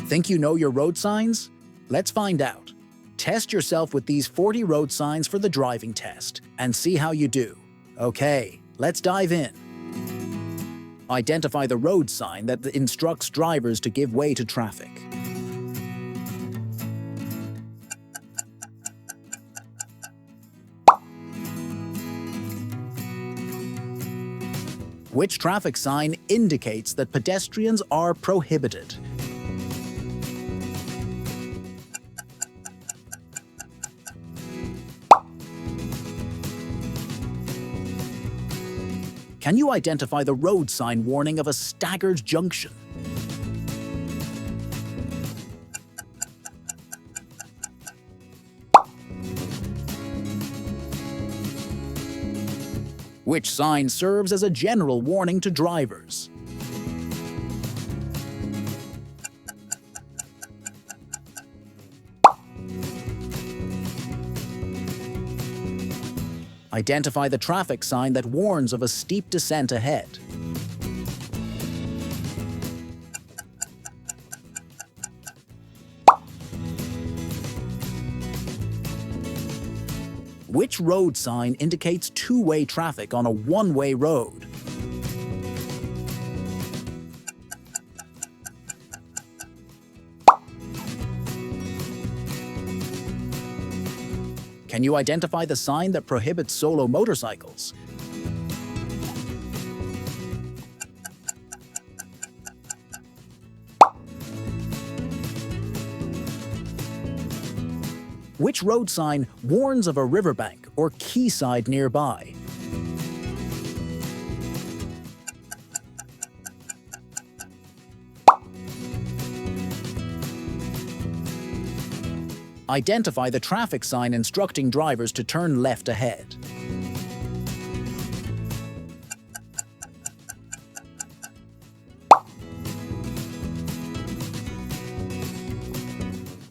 Think you know your road signs? Let's find out. Test yourself with these 40 road signs for the driving test and see how you do. Okay, let's dive in. Identify the road sign that instructs drivers to give way to traffic. Which traffic sign indicates that pedestrians are prohibited? Can you identify the road sign warning of a staggered junction? Which sign serves as a general warning to drivers? Identify the traffic sign that warns of a steep descent ahead. Which road sign indicates two-way traffic on a one-way road? Can you identify the sign that prohibits solo motorcycles? Which road sign warns of a riverbank or quayside nearby? Identify the traffic sign instructing drivers to turn left ahead.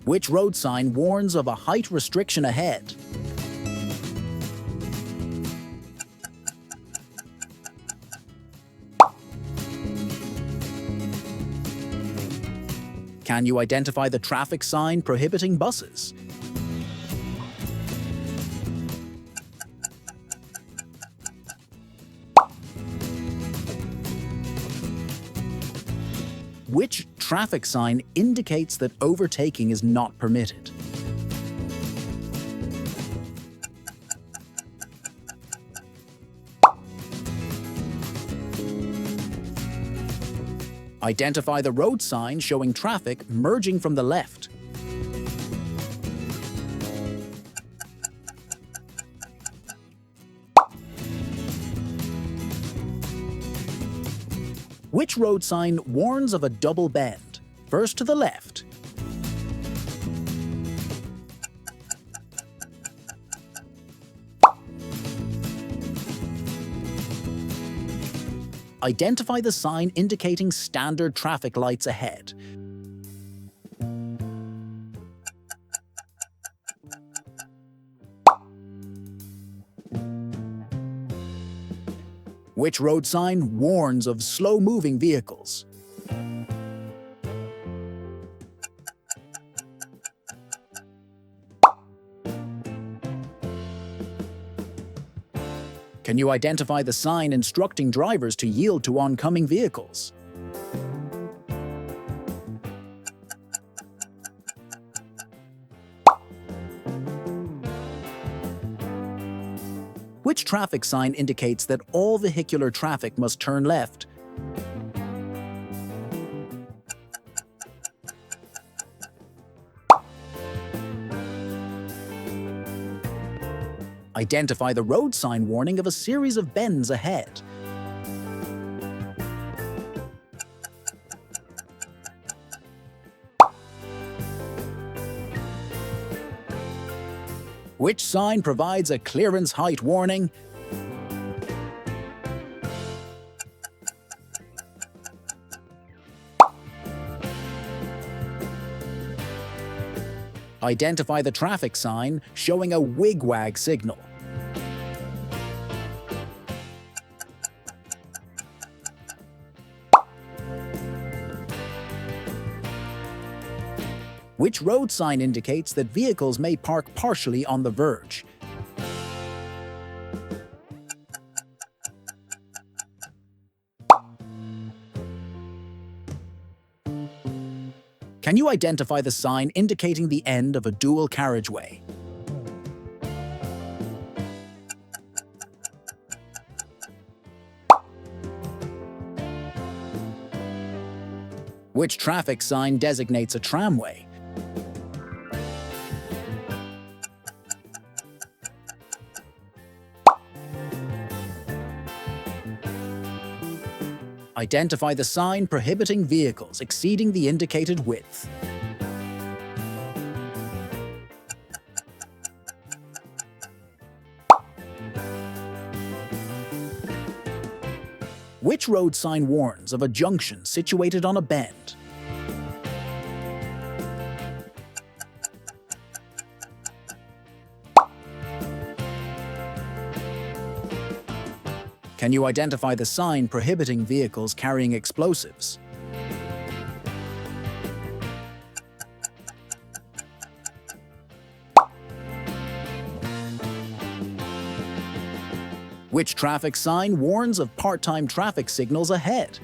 Which road sign warns of a height restriction ahead? Can you identify the traffic sign prohibiting buses? Which traffic sign indicates that overtaking is not permitted? Identify the road sign showing traffic merging from the left. Which road sign warns of a double bend, first to the left? Identify the sign indicating standard traffic lights ahead. Which road sign warns of slow-moving vehicles? Can you identify the sign instructing drivers to yield to oncoming vehicles? Which traffic sign indicates that all vehicular traffic must turn left? Identify the road sign warning of a series of bends ahead. Which sign provides a clearance height warning? Identify the traffic sign showing a wigwag signal. Which road sign indicates that vehicles may park partially on the verge? Can you identify the sign indicating the end of a dual carriageway? Which traffic sign designates a tramway? Identify the sign prohibiting vehicles exceeding the indicated width. Which road sign warns of a junction situated on a bend? Can you identify the sign prohibiting vehicles carrying explosives? Which traffic sign warns of part-time traffic signals ahead?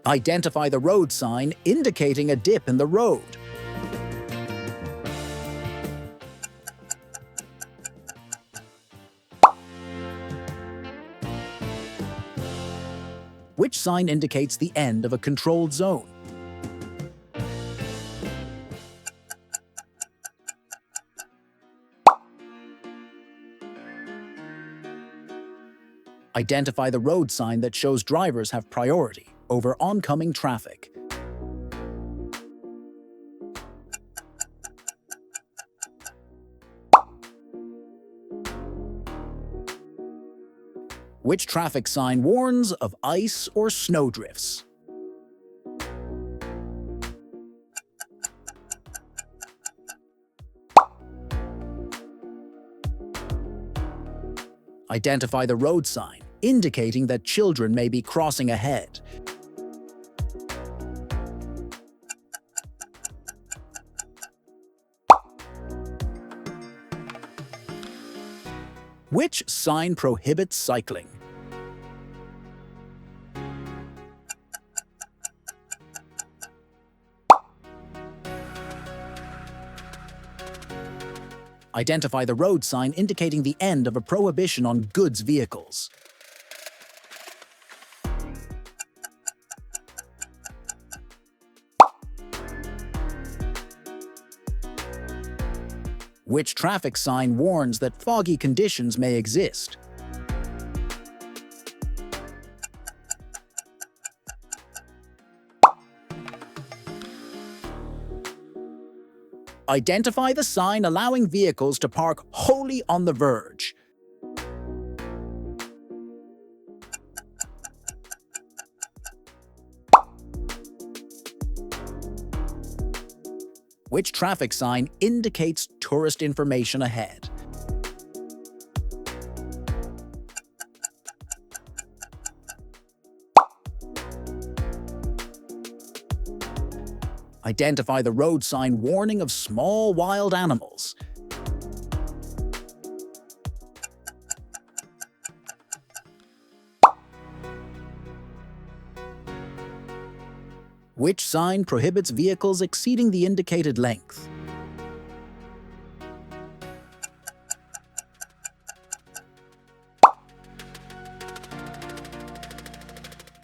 Identify the road sign indicating a dip in the road. Which sign indicates the end of a controlled zone? Identify the road sign that shows drivers have priority over oncoming traffic. Which traffic sign warns of ice or snowdrifts? Identify the road sign indicating that children may be crossing ahead. Which sign prohibits cycling? Identify the road sign indicating the end of a prohibition on goods vehicles. Which traffic sign warns that foggy conditions may exist? Identify the sign allowing vehicles to park wholly on the verge. Which traffic sign indicates tourist information ahead? Identify the road sign warning of small wild animals. Which sign prohibits vehicles exceeding the indicated length?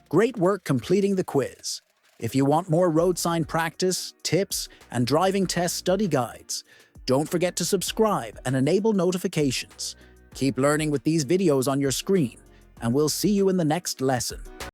Great work completing the quiz. If you want more road sign practice, tips, and driving test study guides, don't forget to subscribe and enable notifications. Keep learning with these videos on your screen, and we'll see you in the next lesson.